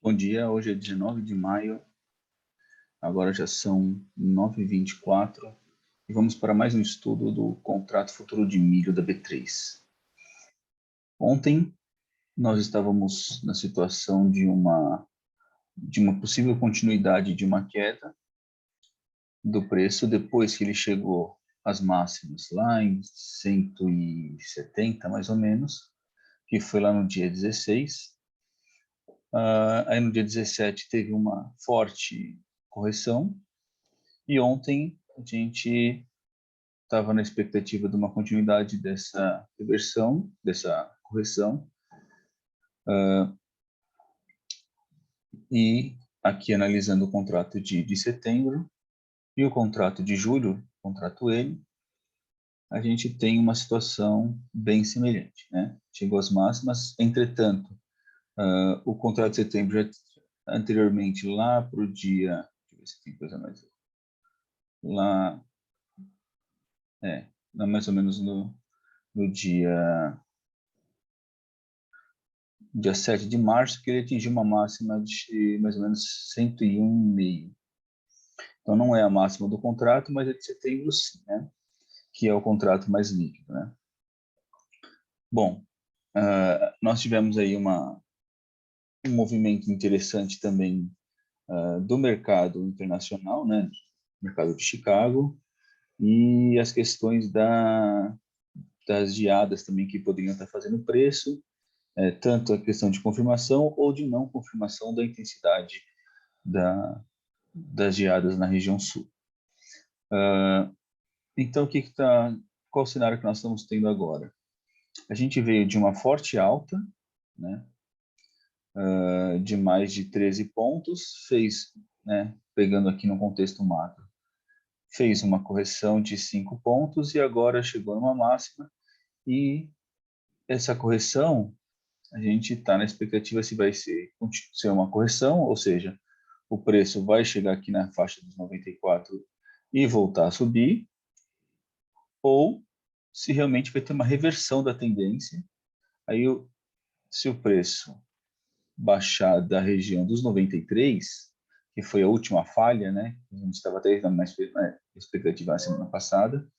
Bom dia, hoje é 19 de maio, agora já são 9h24 e vamos para mais um estudo do contrato futuro de milho da B3. Ontem nós estávamos na situação de uma possível continuidade de uma queda do preço depois que ele chegou às máximas lá em 170 mais ou menos, que foi lá no dia 16. Aí no dia 17 teve uma forte correção e ontem a gente estava na expectativa de uma continuidade dessa reversão, dessa correção, e aqui analisando o contrato de setembro e o contrato de julho, contrato N, a gente tem uma situação bem semelhante, né? Chegou às máximas, entretanto, o contrato de setembro já anteriormente lá para o dia, deixa eu ver se tem coisa mais, lá, lá mais ou menos no dia 7 de março, que ele atingiu uma máxima de mais ou menos 101,5. Então, não é a máxima do contrato, mas é de setembro, sim, né? Que é o contrato mais líquido, né? Bom, nós tivemos aí um movimento interessante também do mercado internacional, né? Mercado de Chicago, e as questões das geadas também que poderiam estar fazendo preço, tanto a questão de confirmação ou de não confirmação da intensidade das geadas na região sul. Então, qual o cenário que nós estamos tendo agora? A gente veio de uma forte alta, né, de mais de 13 pontos, fez, né, pegando aqui no contexto macro, fez uma correção de 5 pontos e agora chegou numa máxima, e essa correção, a gente está na expectativa se vai ser uma correção, ou seja, o preço vai chegar aqui na faixa dos 94 e voltar a subir, ou se realmente vai ter uma reversão da tendência. Aí, se o preço baixar da região dos 93, que foi a última falha, né? A gente estava até na expectativa na semana passada.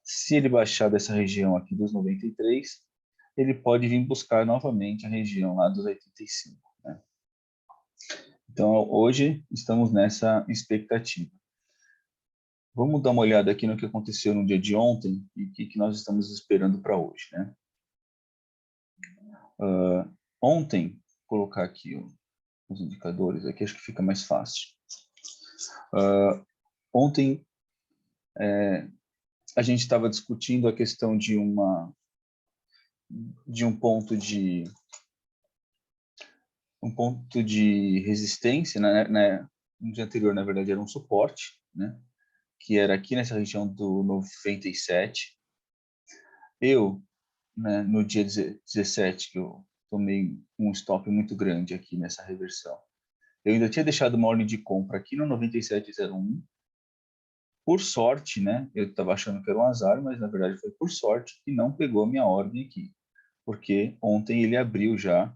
Se ele baixar dessa região aqui dos 93, ele pode vir buscar novamente a região lá dos 85, né? Então, hoje estamos nessa expectativa. Vamos dar uma olhada aqui no que aconteceu no dia de ontem e o que nós estamos esperando para hoje, né? Ontem, vou colocar aqui os indicadores, aqui acho que fica mais fácil. Ontem, a gente estava discutindo a questão de um ponto de resistência, né? No dia anterior, na verdade, era um suporte, né? Que era aqui nessa região do 97. Né, no dia 17, que eu tomei um stop muito grande aqui nessa reversão, eu ainda tinha deixado uma ordem de compra aqui no 97,01. Por sorte, né? Eu estava achando que era um azar, mas na verdade foi por sorte que não pegou a minha ordem aqui, porque ontem ele abriu já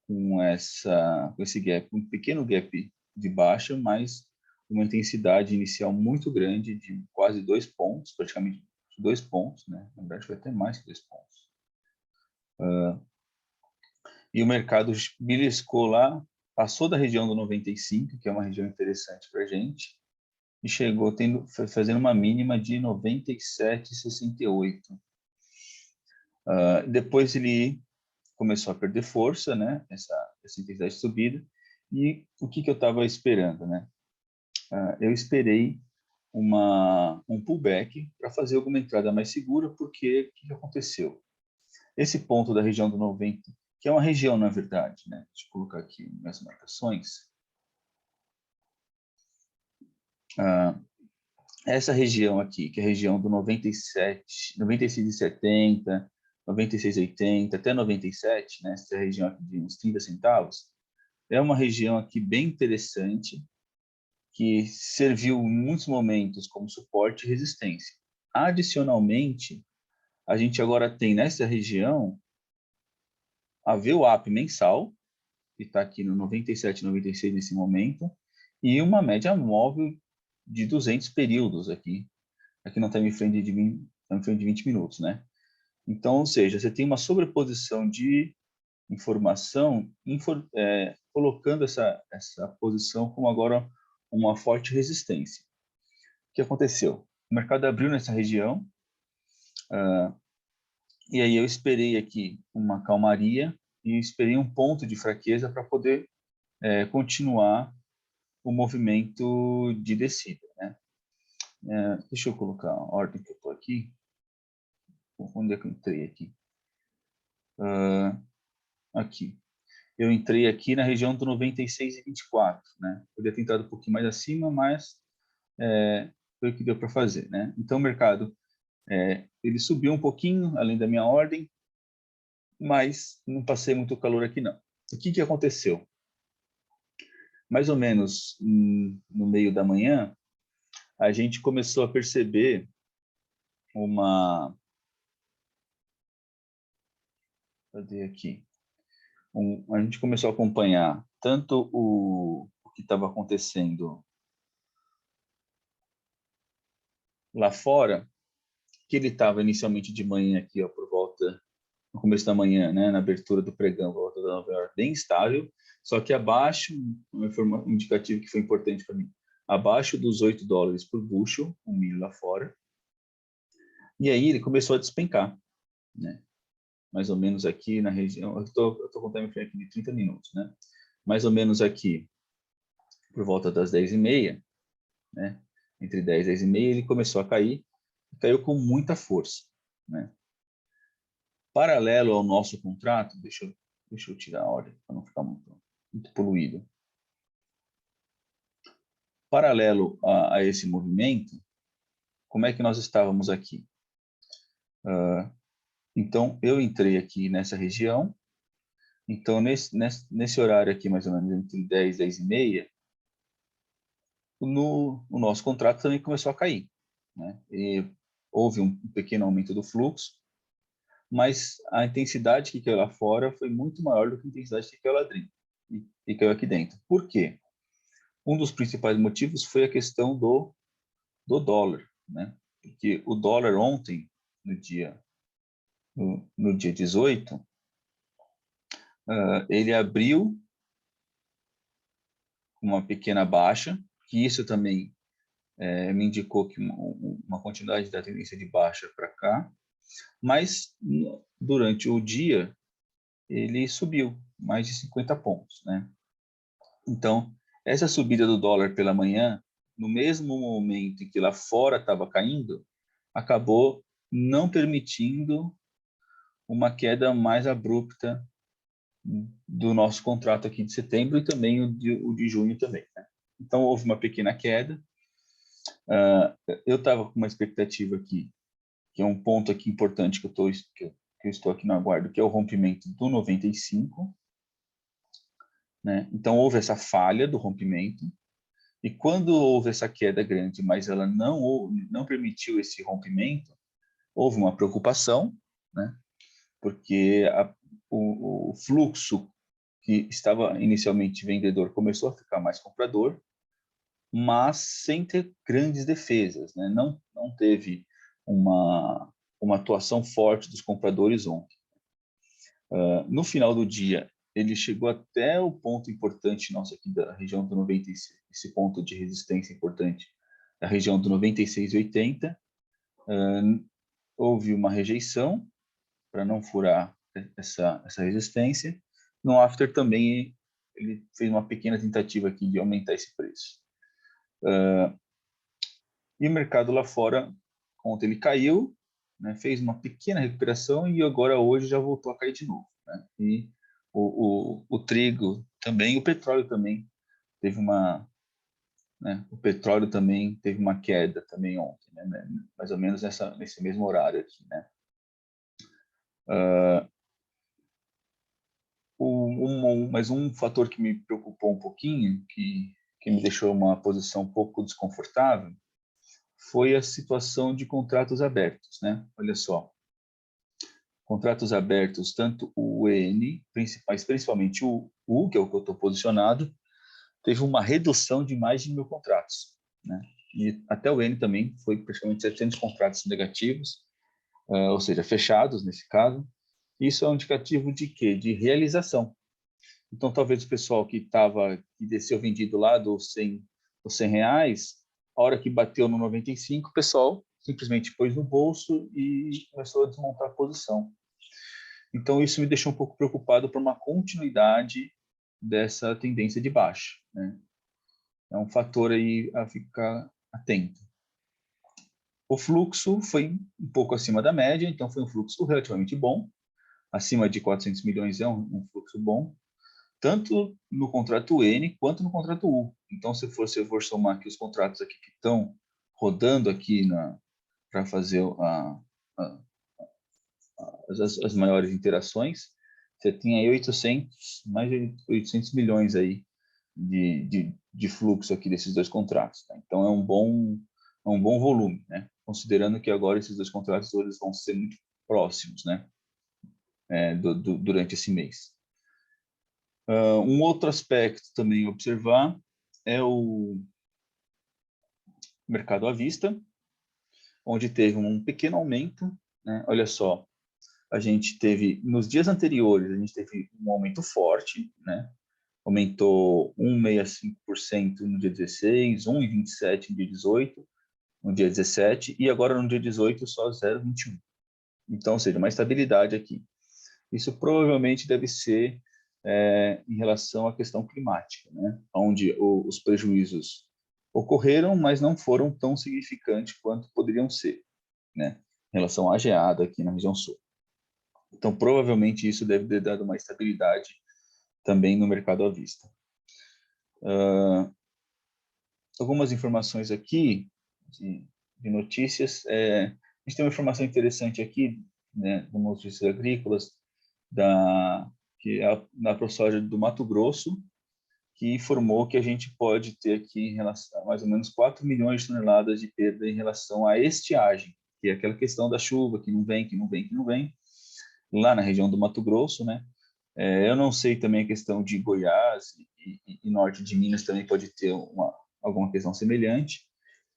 com esse gap, um pequeno gap de baixa, mas uma intensidade inicial muito grande de quase 2 pontos, praticamente 2 pontos, né? Na verdade foi até mais que 2 pontos. E o mercado beliscou lá, passou da região do 95, que é uma região interessante para a gente, e chegou fazendo uma mínima de 97,68. Depois ele começou a perder força, né? Essa intensidade de subida. E o que eu estava esperando, né? Eu esperei um pullback para fazer alguma entrada mais segura, porque o que aconteceu? Esse ponto da região do 90, que é uma região, na verdade, né? Deixa eu colocar aqui minhas marcações. Essa região aqui, que é a região do 97, 96,70, 96,80 até 97, né? Essa região aqui de uns 30 centavos, é uma região aqui bem interessante, que serviu em muitos momentos como suporte e resistência. Adicionalmente, a gente agora tem nessa região a VWAP mensal, que está aqui no 97, 96 nesse momento, e uma média móvel de 200 períodos aqui no time frame de 20 minutos, né? Então, ou seja, você tem uma sobreposição de informação, colocando essa posição como agora uma forte resistência. O que aconteceu? O mercado abriu nessa região, e aí eu esperei aqui uma calmaria e esperei um ponto de fraqueza para poder continuar o movimento de descida, né? Deixa eu colocar a ordem que eu estou aqui. Onde é que eu entrei aqui? Aqui. Eu entrei aqui na região do 96,24, né? Podia ter entrado um pouquinho mais acima, mas foi o que deu para fazer, né? Então o mercado ele subiu um pouquinho além da minha ordem, mas não passei muito calor aqui não. O que aconteceu? Mais ou menos no meio da manhã, a gente começou a perceber cadê aqui? A gente começou a acompanhar tanto o que estava acontecendo lá fora, que ele estava inicialmente de manhã aqui, ó, por volta no começo da manhã, né, na abertura do pregão, volta da Nova York, bem estável, só que abaixo, um indicativo que foi importante para mim, abaixo dos $8 por bushel, o milho lá fora, e aí ele começou a despencar, né, mais ou menos aqui na região, eu estou contando aqui de 30 minutos, né, mais ou menos aqui, por volta das 10h30, né, entre 10 e 10h30, ele começou a cair, e caiu com muita força, né. Paralelo ao nosso contrato, deixa eu tirar a ordem para não ficar muito poluído. Paralelo a esse movimento, como é que nós estávamos aqui? Então, eu entrei aqui nessa região. Então, nesse horário aqui, mais ou menos entre 10 e 10h30, o nosso contrato também começou a cair, né? E houve um pequeno aumento do fluxo, mas a intensidade que caiu lá fora foi muito maior do que a intensidade que caiu lá dentro e caiu aqui dentro. Por quê? Um dos principais motivos foi a questão do dólar, né? Porque o dólar ontem, no dia 18, ele abriu uma pequena baixa, que isso também me indicou que uma continuidade da tendência de baixa para cá, mas durante o dia ele subiu mais de 50 pontos, né? Então, essa subida do dólar pela manhã, no mesmo momento em que lá fora estava caindo, acabou não permitindo uma queda mais abrupta do nosso contrato aqui de setembro e também o de junho também, né? Então, houve uma pequena queda. Eu estava com uma expectativa aqui, que é um ponto aqui importante que eu estou aqui no aguardo, que é o rompimento do 95, né? Então, houve essa falha do rompimento, e quando houve essa queda grande, mas ela não permitiu esse rompimento, houve uma preocupação, né? Porque o fluxo que estava inicialmente vendedor começou a ficar mais comprador, mas sem ter grandes defesas, né? Não teve uma atuação forte dos compradores ontem. No final do dia, ele chegou até o ponto importante nosso aqui da região do 96, esse ponto de resistência importante, da região do 96,80. Houve uma rejeição para não furar essa resistência. No after também ele fez uma pequena tentativa aqui de aumentar esse preço. E o mercado lá fora, ontem ele caiu, né, fez uma pequena recuperação e agora hoje já voltou a cair de novo, né? E o trigo também, o petróleo também teve o petróleo também teve uma queda também ontem, né, mais ou menos nesse mesmo horário aqui, né? Mas um fator que me preocupou um pouquinho, que me deixou uma posição um pouco desconfortável, foi a situação de contratos abertos, né? Olha só, Contratos abertos, tanto o EN, principalmente o U, que é o que eu estou posicionado, teve uma redução de mais de 1.000 contratos, né? E até o N também foi praticamente 700 contratos negativos, ou seja, fechados nesse caso. Isso é um indicativo de quê? De realização. Então, talvez o pessoal que desceu vendido lá dos 100 reais, a hora que bateu no 95, o pessoal simplesmente pôs no bolso e começou a desmontar a posição. Então, isso me deixou um pouco preocupado por uma continuidade dessa tendência de baixa, né? É um fator aí a ficar atento. O fluxo foi um pouco acima da média, então foi um fluxo relativamente bom. Acima de 400 milhões é um fluxo bom, tanto no contrato N quanto no contrato U. Então, se você for somar aqui os contratos aqui que estão rodando aqui para fazer as maiores interações, você tem aí mais de 800 milhões aí de fluxo aqui desses dois contratos. Tá? Então, é um bom volume, né? Considerando que agora esses dois contratos eles vão ser muito próximos, né? Durante esse mês. Um outro aspecto também a observar é o mercado à vista, onde teve um pequeno aumento, né? Olha só, a gente teve, nos dias anteriores, a gente teve um aumento forte, né? Aumentou 1,65% no dia 16, 1,27% no dia 18, no dia 17, e agora no dia 18 só 0,21. Então, ou seja, uma estabilidade aqui. Isso provavelmente deve ser em relação à questão climática, né? Onde os prejuízos ocorreram, mas não foram tão significantes quanto poderiam ser, né? Em relação à geada aqui na região sul. Então, provavelmente isso deve ter dado uma estabilidade também no mercado à vista. Algumas informações aqui de notícias. A gente tem uma informação interessante aqui, né, do Notícias Agrícolas, que é da ProSoja do Mato Grosso, que informou que a gente pode ter aqui em relação a mais ou menos 4 milhões de toneladas de perda em relação à estiagem, que é aquela questão da chuva que não vem, lá na região do Mato Grosso, né? Eu não sei também a questão de Goiás e norte de Minas também pode ter alguma questão semelhante,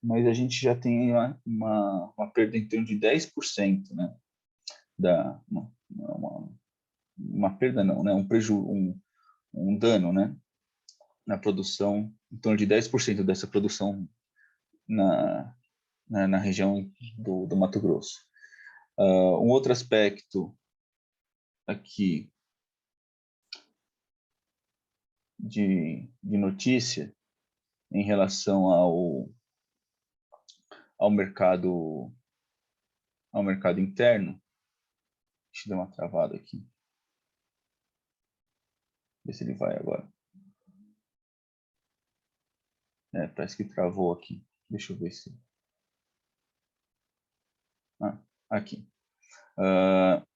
mas a gente já tem uma perda em torno de 10%, né? Uma perda não, né? Um dano, né? Na produção, em torno de 10% dessa produção na região do Mato Grosso. Um outro aspecto aqui de notícia em relação ao mercado interno. Deixa eu dar uma travada aqui. Ver se ele vai agora. Parece que travou aqui. Deixa eu ver se... Aqui.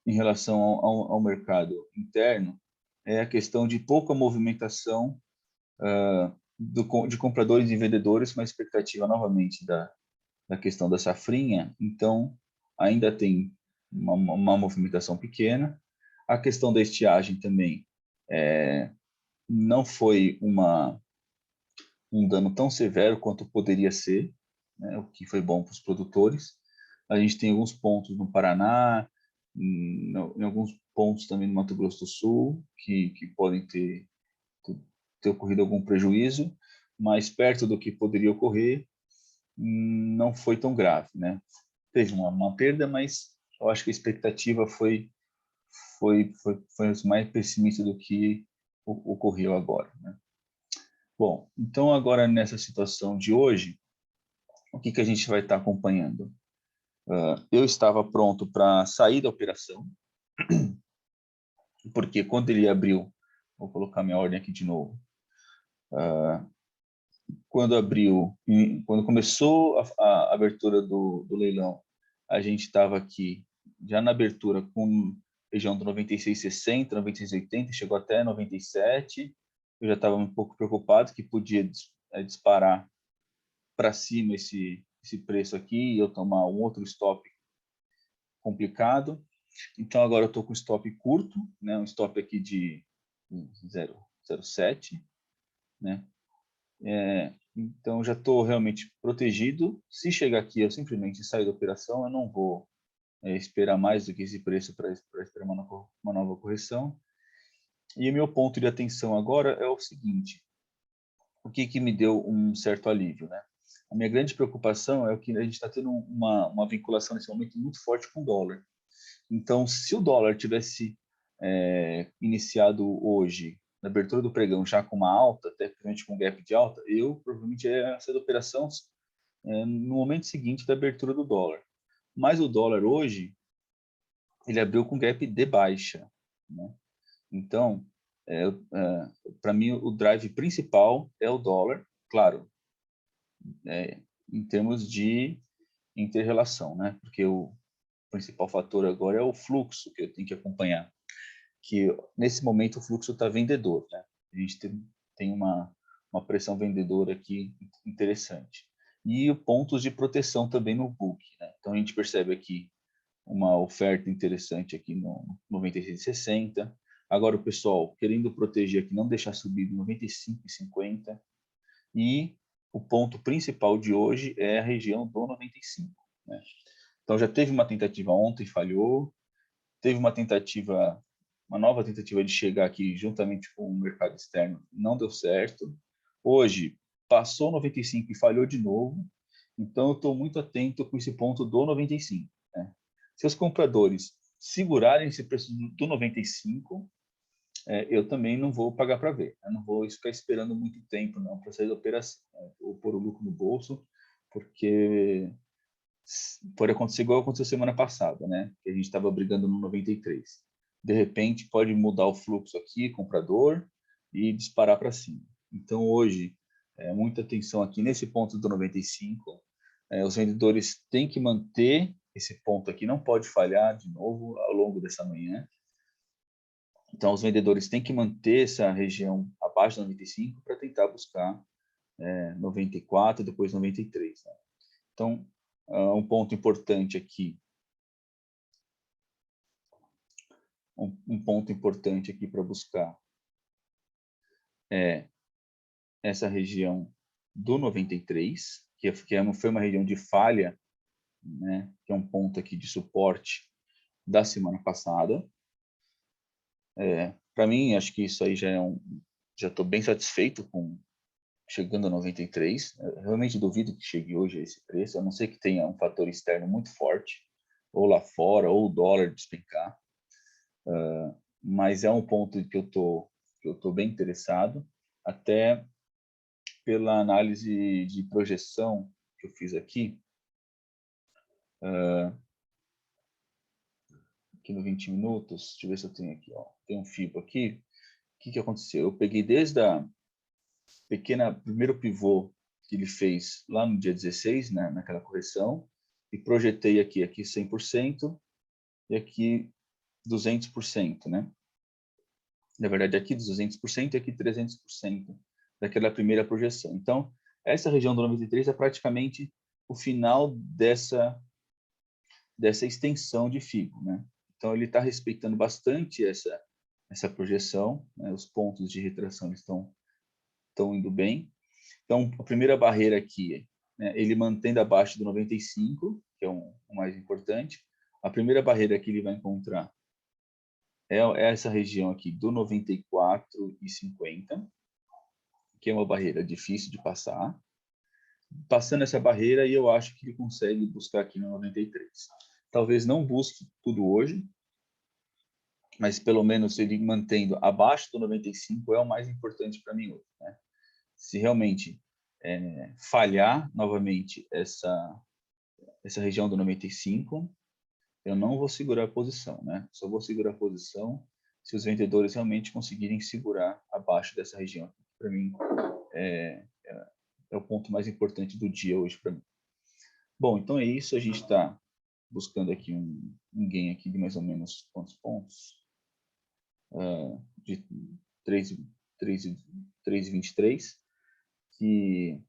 Em relação ao mercado interno, é a questão de pouca movimentação de compradores e vendedores, com a expectativa novamente da questão da safrinha. Então, ainda tem uma movimentação pequena. A questão da estiagem também não foi um dano tão severo quanto poderia ser, né, o que foi bom para os produtores. A gente tem alguns pontos no Paraná, em alguns pontos também no Mato Grosso do Sul, que podem ter ocorrido algum prejuízo, mas perto do que poderia ocorrer, não foi tão grave, né? Teve uma perda, mas eu acho que a expectativa foi mais pessimista do que ocorreu agora, né? Bom, então agora nessa situação de hoje, o que a gente vai estar acompanhando? Eu estava pronto para sair da operação, porque quando ele abriu, vou colocar minha ordem aqui de novo, quando começou a abertura do leilão, a gente estava aqui já na abertura com região do 96,60, 96,80, chegou até 97. Eu já estava um pouco preocupado que podia disparar para cima esse preço aqui e eu tomar um outro stop complicado. Então, agora eu estou com stop curto, né? Um stop aqui de 0,07, né? Então, já estou realmente protegido. Se chegar aqui, eu simplesmente saio da operação, eu não vou esperar mais do que esse preço para esperar uma nova correção. E o meu ponto de atenção agora é o seguinte: o que me deu um certo alívio, né? A minha grande preocupação é que a gente está tendo uma vinculação nesse momento muito forte com o dólar. Então, se o dólar tivesse iniciado hoje, na abertura do pregão, já com uma alta, até principalmente com gap de alta, eu provavelmente ia sair da operação no momento seguinte da abertura do dólar. Mas o dólar hoje, ele abriu com gap de baixa, né? Então, para mim, o drive principal é o dólar, claro, em termos de inter-relação, né? Porque o principal fator agora é o fluxo que eu tenho que acompanhar, que nesse momento o fluxo está vendedor, né? A gente tem uma pressão vendedora aqui interessante. E pontos de proteção também no book, né? Então a gente percebe aqui uma oferta interessante aqui no 96,60. Agora o pessoal querendo proteger aqui, não deixar subir no 95,50. E o ponto principal de hoje é a região do 95, né? Então já teve uma tentativa ontem, falhou. Teve uma nova tentativa de chegar aqui juntamente com o mercado externo, não deu certo. Hoje passou 95 e falhou de novo. Então eu estou muito atento com esse ponto do 95, né? Se os compradores segurarem esse preço do 95, eu também não vou pagar para ver. Eu não vou ficar esperando muito tempo não para sair da operação, né? Ou pôr o lucro no bolso, porque pode acontecer igual aconteceu semana passada, né? Que a gente estava brigando no 93. De repente, pode mudar o fluxo aqui, comprador, e disparar para cima. Então, hoje, muita atenção aqui nesse ponto do 95. Os vendedores têm que manter esse ponto aqui, não pode falhar de novo ao longo dessa manhã. Então, os vendedores têm que manter essa região abaixo do 95 para tentar buscar 94, depois 93. Né? Então, um ponto importante aqui, um ponto importante aqui para buscar é essa região do 93, que foi uma região de falha, né? Que é um ponto aqui de suporte da semana passada. Para mim, acho que isso aí já estou bem satisfeito com chegando a 93. Eu realmente duvido que chegue hoje a esse preço, a não ser que tenha um fator externo muito forte, ou lá fora, ou o dólar despencar. Mas é um ponto que eu tô bem interessado, até pela análise de projeção que eu fiz aqui no 20 minutos. Deixa eu ver se eu tenho aqui, ó. Tem um FIBO aqui. O que aconteceu? Eu peguei desde a primeiro pivô que ele fez lá no dia 16, né, naquela correção, e projetei aqui 100% e aqui 200%, né? Na verdade, aqui 200% e aqui 300% daquela primeira projeção. Então, essa região do 93 é praticamente o final dessa extensão de FIBO, né? Então, ele está respeitando bastante essa projeção, né? Os pontos de retração estão indo bem. Então, a primeira barreira aqui, né, ele mantendo abaixo do 95, que é o mais importante. A primeira barreira que ele vai encontrar é essa região aqui do 94,50, que é uma barreira difícil de passar. Passando essa barreira, eu acho que ele consegue buscar aqui no 93. Talvez não busque tudo hoje, mas pelo menos ele mantendo abaixo do 95 é o mais importante para mim hoje, né? Se realmente falhar novamente essa região do 95, eu não vou segurar a posição, né? Só vou segurar a posição se os vendedores realmente conseguirem segurar abaixo dessa região. Para mim, é o ponto mais importante do dia hoje para mim. Bom, então é isso. A gente está buscando aqui um gain aqui de mais ou menos quantos pontos? De 3,23, que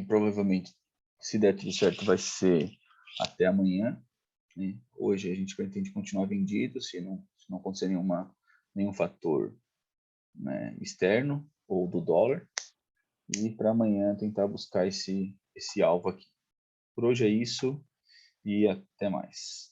provavelmente, se der tudo certo, vai ser até amanhã. né? Hoje a gente pretende continuar vendido, se não acontecer nenhum fator, né, externo ou do dólar. E para amanhã tentar buscar esse alvo aqui. Por hoje é isso e até mais.